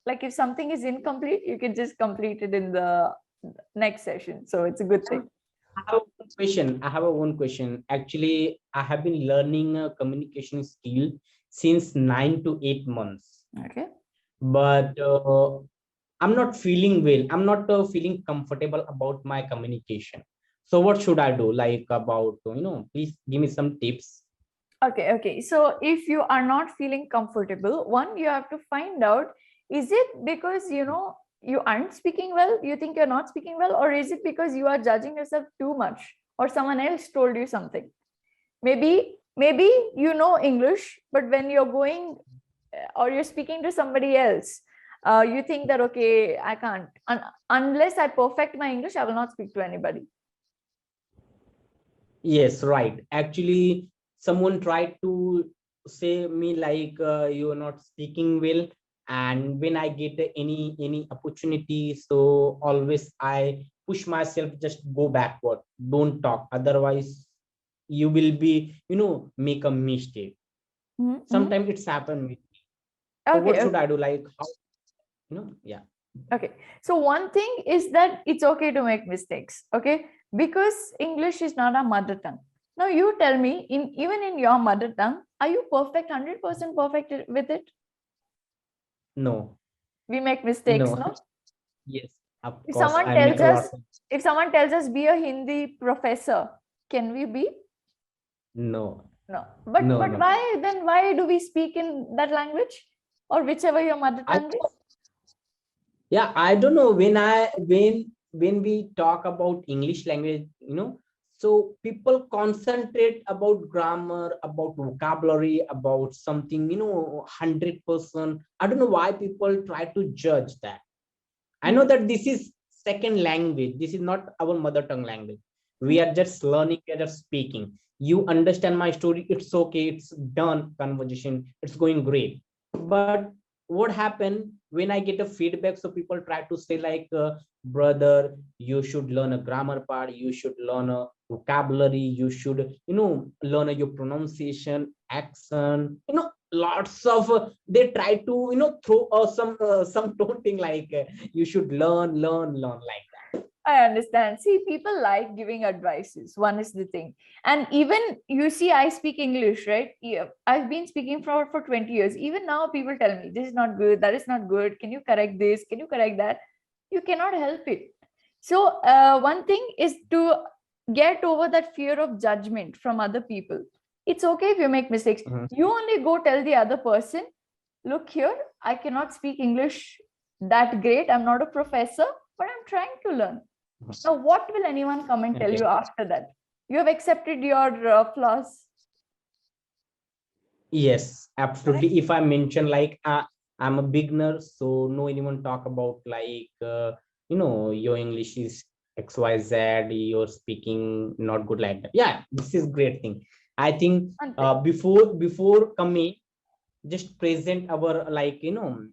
like if something is incomplete, you can just complete it in the next session. So it's a good thing. I have one question. I have a one question. Actually, I have been learning a communication skill since 9 to 8 months, Okay. but I'm not feeling well. I'm not feeling comfortable about my communication. So what should I do? Like about, please give me some tips. Okay. So if you are not feeling comfortable, one, you have to find out, is it because, you aren't speaking well, you think you're not speaking well, or is it because you are judging yourself too much, or someone else told you something? Maybe you know English, but when you're going or you're speaking to somebody else, you think that, okay, I can't, unless I perfect my English, I will not speak to anybody. Yes, right. Actually, someone tried to say me like you are not speaking well, and when I get any opportunity, so always I push myself, just go backward, don't talk. Otherwise, you will be, make a mistake. Mm-hmm. Sometimes it's happened with me. So what Okay. should I do? Like how, yeah. Okay. So one thing is that it's okay to make mistakes. Okay. Because English is not our mother tongue. Now you tell me, even in your mother tongue, are you perfect, 100% perfect with it? No, We make mistakes, no. no? Yes, of If course, someone I make tells a lot us, of. if someone tells us be a Hindi professor, can we be? No, No. But no. why then? Why do we speak in that language, or whichever your mother I tongue is? Yeah, I don't know, when we talk about English language, so people concentrate about grammar, about vocabulary, about something, 100%. I don't know why people try to judge that. I know Hmm? that this is second language, this is not our mother tongue language. We Hmm? are just learning, we are just speaking. You understand my story, it's okay, it's done conversation, it's going great. But what happened when I get a feedback, so people try to say like, brother, you should learn a grammar part, you should learn a vocabulary, you should, learn your pronunciation, accent, lots of they try to, throw some taunting like, you should learn like that. I understand. See, people like giving advices. One is the thing. And even you see, I speak English, right? Yeah, I've been speaking for 20 years. Even now, people tell me this is not good, that is not good. Can you correct this? Can you correct that? You cannot help it. So, one thing is to get over that fear of judgment from other people. It's okay if you make mistakes. Mhm. You only go tell the other person, look here, I cannot speak English that great. I'm not a professor, but I'm trying to learn. Now, what will anyone come and tell Okay. you after that? You have accepted your flaws, Yes, correct? absolutely. If I mention like, I'm a beginner, so no anyone talk about like, your English is XYZ, you're speaking not good like that. Yeah, this is great thing. I think Ante. before coming, just present our like,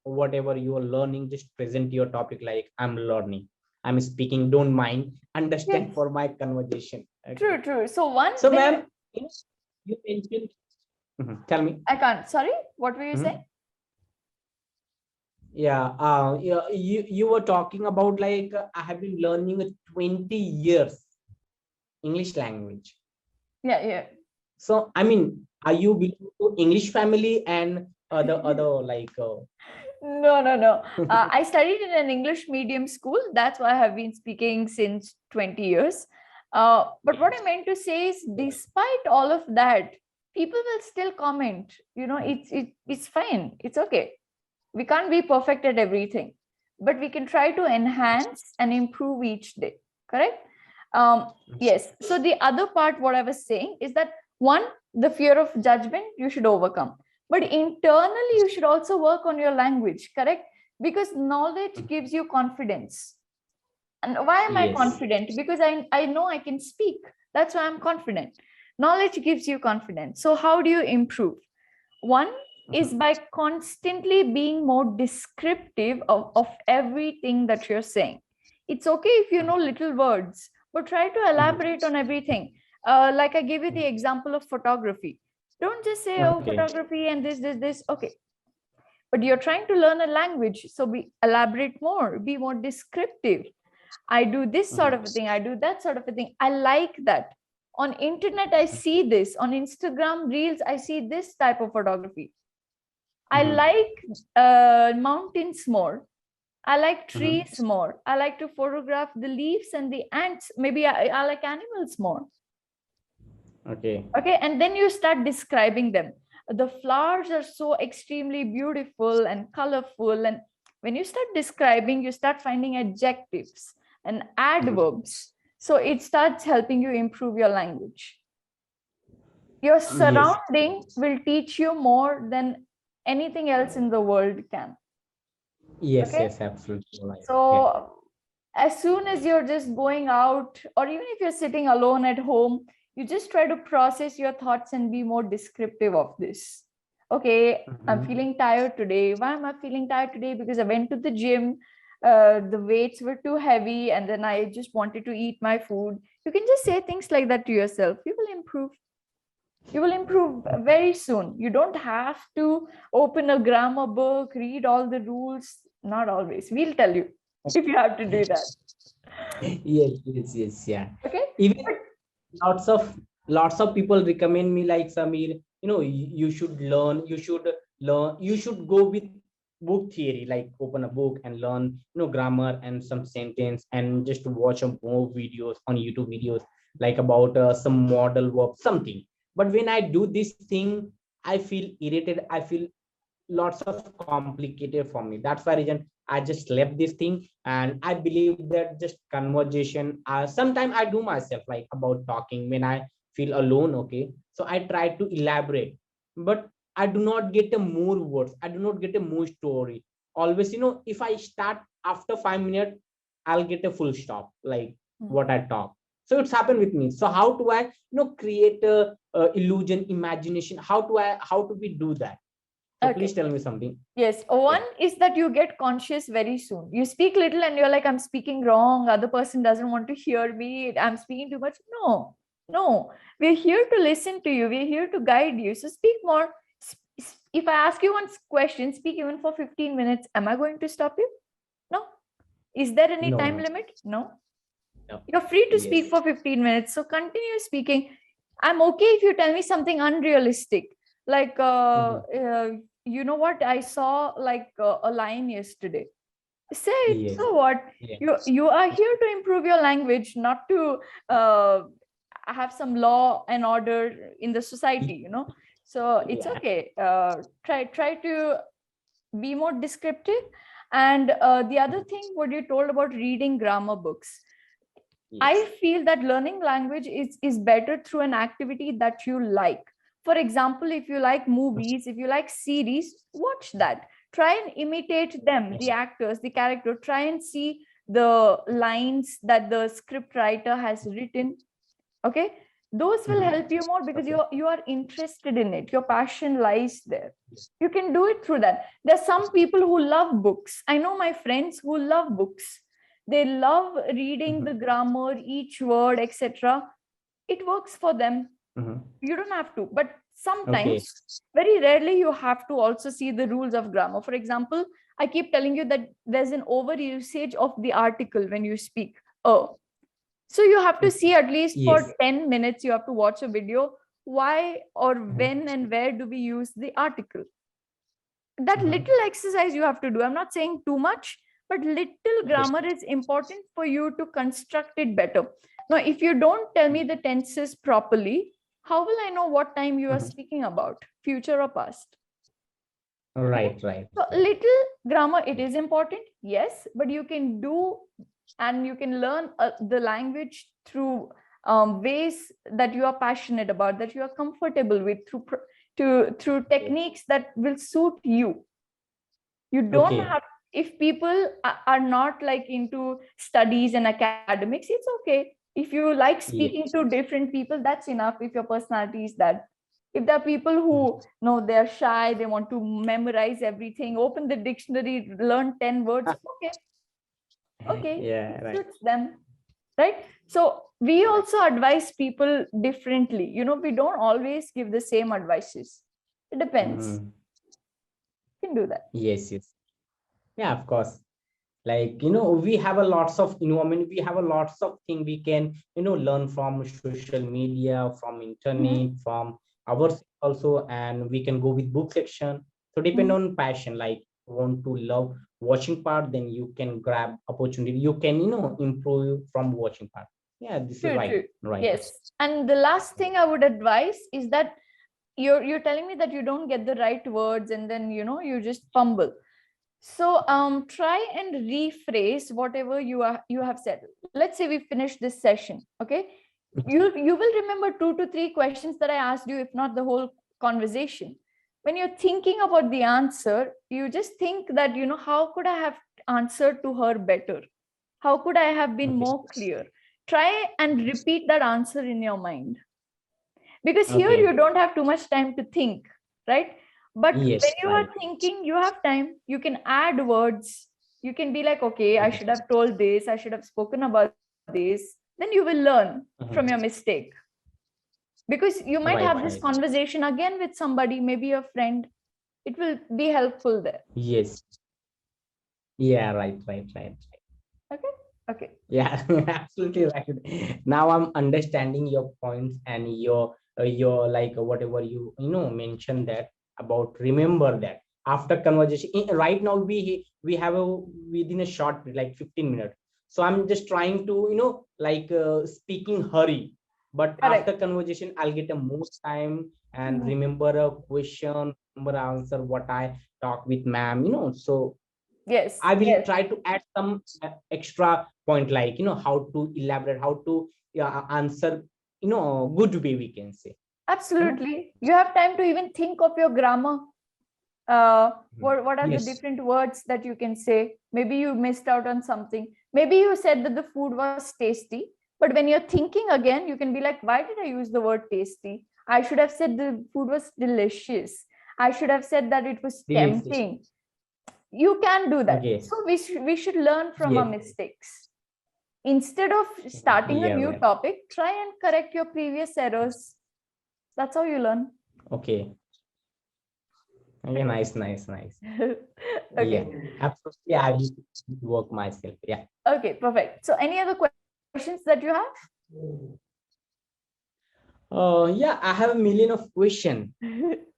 whatever you are learning, just present your topic like, I'm learning, I'm speaking, don't mind, understand Yes, for my conversation. Okay. true. So, one, So, when you, ma'am, you mentioned. Mhm, tell me. I can't, sorry, what were you saying? Mhm. Yeah, you were talking about like, I have been learning 20 years English language. Yeah. So, I mean, are you belong to English family and other like? No. I studied in an English medium school. That's why I have been speaking since 20 years. But what I meant to say is, despite all of that, people will still comment. It's fine. It's okay. We can't be perfect at everything, but we can try to enhance and improve each day. Correct? Yes. So the other part, what I was saying is that, one, the fear of judgment you should overcome, but internally you should also work on your language. Correct? Because knowledge gives you confidence. And why am I Yes. confident? Because I know I can speak. That's why I'm confident. Knowledge gives you confidence. So how do you improve? One is Mhm. by constantly being more descriptive of everything that you're saying. It's okay if you know little words, but try to Mhm. elaborate on everything. Like I gave you the example of photography. Don't just say, oh, Okay. photography and this. Okay. but you're trying to learn a language. So elaborate more, be more descriptive. I do this sort of a thing, I do that sort of a thing. I like that. On internet, I see this. On Instagram Reels, I see this type of photography. I like mountains more. I like trees more. I like to photograph the leaves and the ants. Maybe I like animals more. Okay. Okay. And then you start describing them. The flowers are so extremely beautiful and colorful. And when you start describing, you start finding adjectives and adverbs. So it starts helping you improve your language. Your surrounding will teach you more than anything else in the world can. Yes, Okay? yes, absolutely right. So as soon as you're just going out, or even if you're sitting alone at home, you just try to process your thoughts and be more descriptive of this. Okay, I'm feeling tired today. Why am I feeling tired today? Because I went to the gym, the weights were too heavy, and then I just wanted to eat my food. You can just say things like that to yourself. You will improve. You will improve very soon. You don't have to open a grammar book, read all the rules. Not always. We'll tell you if you have to do that. Yes, yeah. Okay. Even lots of people recommend me, like, Samir, you should learn, you should go with book theory, like open a book and learn, grammar and some sentence, and just watch some more videos on YouTube videos, like about some model verb, something. But when I do this thing, I feel irritated. I feel lots of complicated for me. That's why reason I just left this thing. And I believe that just conversation, sometimes I do myself, like about talking when I feel alone. Okay, so I try to elaborate, but I do not get a more words, I do not get a more story. Always, if I start after 5 minutes, I'll get a full stop, like what I talk. So it's happened with me. So how do I create a illusion, imagination? How do we do that? So Okay. please tell me something. Yes. One is that you get conscious very soon. You speak little and you're like, I'm speaking wrong. Other person doesn't want to hear me. I'm speaking too much. No. We're here to listen to you. We're here to guide you. So speak more. If I ask you one question, speak even for 15 minutes. Am I going to stop you? No. Is there any time limit? No. You're free to speak for 15 minutes. So continue speaking. I'm okay if you tell me something unrealistic. Like, you know what? I saw like a lion yesterday. Say it. So what? You are here to improve your language, not to have some law and order in the society, So it's okay. Try to be more descriptive. And the other thing, what you told about reading grammar books. I feel that learning language is better through an activity that you like. For example, if you like movies, if you like series, watch that. Try and imitate them, the actors, the character. Try and see the lines that the script writer has written. Okay, those will help you more because you are interested in it. Your passion lies there. You can do it through that. There's some people who love books. I know my friends who love books. They love reading the grammar, each word, etc. It works for them. You don't have to, but sometimes, very rarely, you have to also see the rules of grammar. For example, I keep telling you that there's an over usage of the article when you speak. So you have to see at least for 10 minutes, you have to watch a video. Why or when and where do we use the article? That little exercise you have to do. I'm not saying too much, but little grammar is important for you to construct it better. Now, if you don't tell me the tenses properly, how will I know what time you are speaking about, future or past? Right. So little grammar, it is important, yes, but you can do and you can learn the language through ways that you are passionate about, that you are comfortable with, through techniques that will suit you. You don't have, if people are not like into studies and academics, it's okay. If you like speaking to different people, that's enough. If your personality is that. If there are people who know they're shy, they want to memorize everything, open the dictionary, learn 10 words, okay, it suits them, right? So we also advise people differently. We don't always give the same advices. It depends. You can do that. Yes, yes. Yeah, of course. Like, we have a lots of environment, we have a lots of thing we can, learn from social media, from Mhm, internet, from ours also, and we can go with book section. So depend mhm. on passion, like want to love watching part, then you can grab opportunity, you can, improve from watching part. Yeah, this is True, right, true. right. Yes. And the last thing I would advise is that you're telling me that you don't get the right words and then you just fumble. So try and rephrase whatever you have said. Let's say we finish this session, okay? You will remember 2 to 3 questions that I asked you, if not the whole conversation. When you're thinking about the answer, you just think that, how could I have answered to her better? How could I have been Okay, more clear? Try and repeat that answer in your mind, because here okay. you don't have too much time to think, right? But when Yes, you are right. thinking, you have time, you can add words, you can be like, okay, I Okay. should have told this, I should have spoken about this. Then you will learn Mhm. from your mistake, because you might Right, have this right. conversation again with somebody, maybe your friend. It will be helpful there. Yes. Yeah, right, right, right. Okay. Okay. Yeah, absolutely right. Now I'm understanding your points and your like whatever you mentioned that about remember that after conversation. Right now we have a within a short like 15 minutes. So I'm just trying to like speaking hurry, but after Correct. conversation I'll get a most time and Mhm. remember a question, remember answer what I talk with ma'am. So Yes, I will yes. try to add some extra point, like how to elaborate, how to answer, good way we can say. Absolutely. You have time to even think of your grammar. Mhm. What are the Yes, different words that you can say? Maybe you missed out on something. Maybe you said that the food was tasty, but when you're thinking again, you can be like, why did I use the word tasty? I should have said the food was delicious. I should have said that it was delicious. tempting. You can do that. Okay. So we should learn from our Yes. mistakes. Instead of Mhm. starting a Yeah. new Right. topic, try and correct your previous errors. That's how you learn. Okay. Okay. Okay. Nice. Nice. Nice. Yeah. Okay. Absolutely. I will work myself. Yeah. Okay, perfect. So any other questions that you have? Yeah. I have a million of question,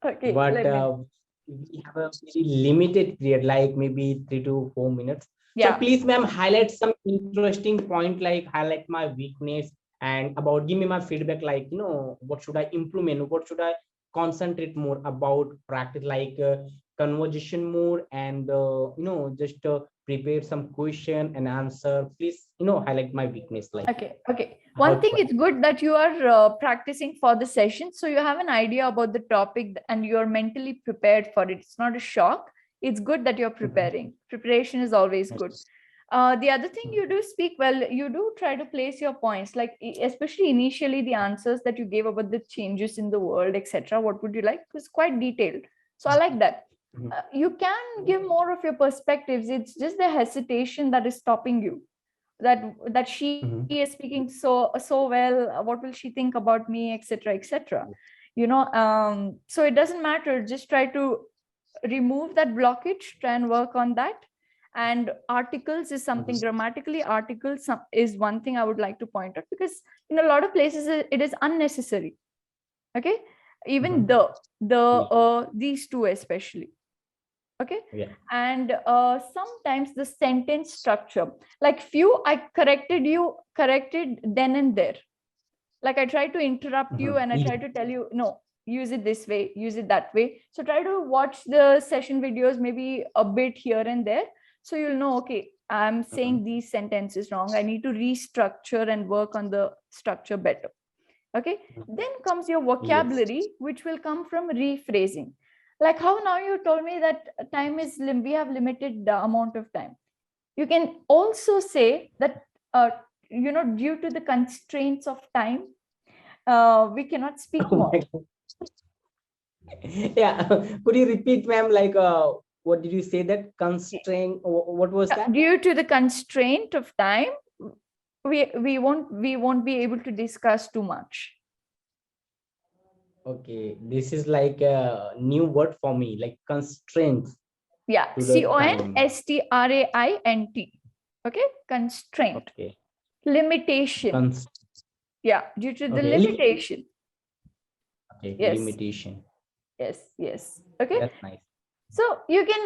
Okay, but let me know. we have a very limited period, like maybe 3 to 4 minutes. So Yeah. please, ma'am, highlight some interesting point, like highlight my weakness and about give me my feedback, like what should I implement, what should I concentrate more about practice, like conversation more, and just prepare some question and answer. Please, highlight my weakness, like Okay, okay. how One to. thing, it's good that you are practicing for the session, so you have an idea about the topic and you're mentally prepared for it. It's not a shock. It's good that you're Mhm. preparing. Preparation is always good. Yes. The other thing, you do speak well. You do try to place your points, like especially initially the answers that you gave about the changes in the world, etc. What would you like? Was quite detailed. So I like that. Mhm. You can give more of your perspectives. It's just the hesitation that is stopping you, that she Mhm. is speaking so well. What will she think about me, etc., etc. So it doesn't matter, just try to remove that blockage, try and work on that. And articles is Mhm. something, grammatically articles is one thing I would like to point out, because in a lot of places it is unnecessary. Okay. Even Mhm. Yeah. these two especially. Okay. Yeah. And sometimes the sentence structure, like few I corrected then and there. Like I try to interrupt you Mhm. and I Yeah. try to tell you, no, use it this way, use it that way. So try to watch the session videos maybe a bit here and there, so you'll know, okay, I'm saying Mhm. these sentences wrong, I need to restructure and work on the structure better. Okay. Then comes your Yes. vocabulary, which will come from rephrasing. Like how now you told me that time is we have limited amount of time. You can also say that due to the constraints of time, we cannot speak Oh more. my God. Yeah. Could you repeat, ma'am? Like, what did you say that constraint? What was that? Due to the constraint of time, we won't be able to discuss too much. Okay, this is like a new word for me, like constraints. Yeah, to the time. constraint. Okay, constraint, Okay. limitation. Cons- Yeah, due to the okay. limitation. Okay. Yes, Limitation. yes. Okay, That's nice. so you can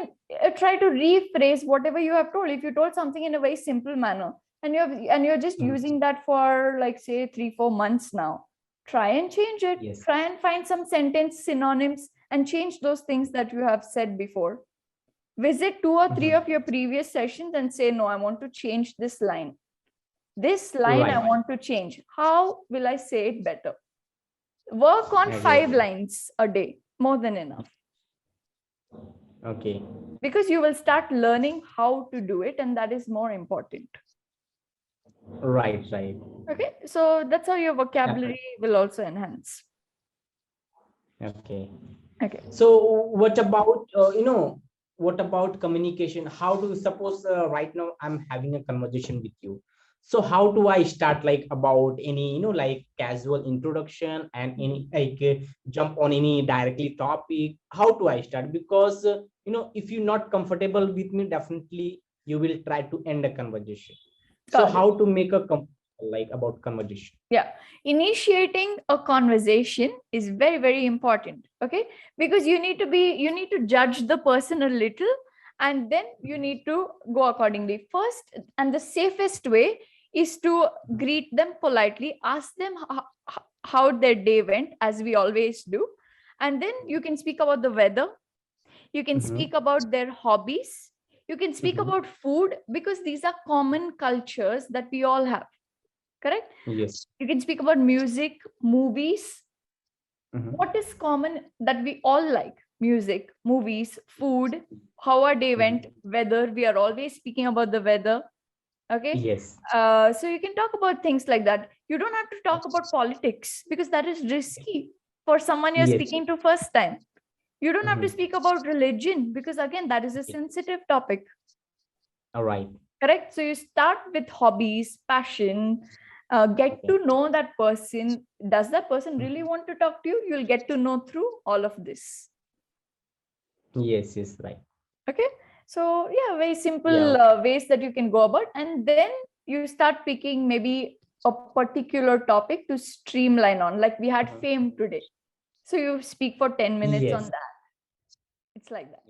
try to rephrase whatever you have told. If you told something in a very simple manner, and you're just Mhm. using that for like say 3-4 months now, try and change it. Yes. Try and find some sentence synonyms and change those things that you have said before. Visit 2 or 3 Mhm. of your previous sessions and say, no, I want to change this line. This line I Right. want to change. How will I say it better? Work on Okay. 5 lines a day, more than enough. Okay. Because you will start learning how to do it, and that is more important. Right. Right. Okay, so that's how your vocabulary will also enhance. Okay. Okay. So what about what about communication? How do you suppose right now I'm having a conversation with you? So how do I start like about any like casual introduction and any like jump on any directly topic? How do I start? Because if you're not comfortable with me, definitely you will try to end a conversation. So Got it. how to make a like about conversation? Yeah, initiating a conversation is very, very important. Okay, because you need to judge the person a little, and then you need to go accordingly. First, and the safest way is to greet them politely, ask them how their day went, as we always do, and then you can speak about the weather. You can Mhm. speak about their hobbies. You can speak Mhm. about food, because these are common cultures that we all have. Correct? Yes. You can speak about music, movies. Mhm. What is common that we all like? Music, movies, food, how our day went, weather. We are always speaking about the weather. Okay. Yes. So you can talk about things like that. You don't have to talk about politics, because that is risky for someone you're Yes. speaking to first time. You don't have to Mhm. speak about religion, because again, that is a sensitive topic. All right. Correct? So you start with hobbies, passion, get Okay. to know that person. Does that person really want to talk to you? You'll get to know through all of this. Yes, yes, right. Okay, so yeah, very simple Yeah. ways that you can go about, and then you start picking maybe a particular topic to streamline on, like we had fame today, so you speak for 10 minutes on Yes. that. It's like that.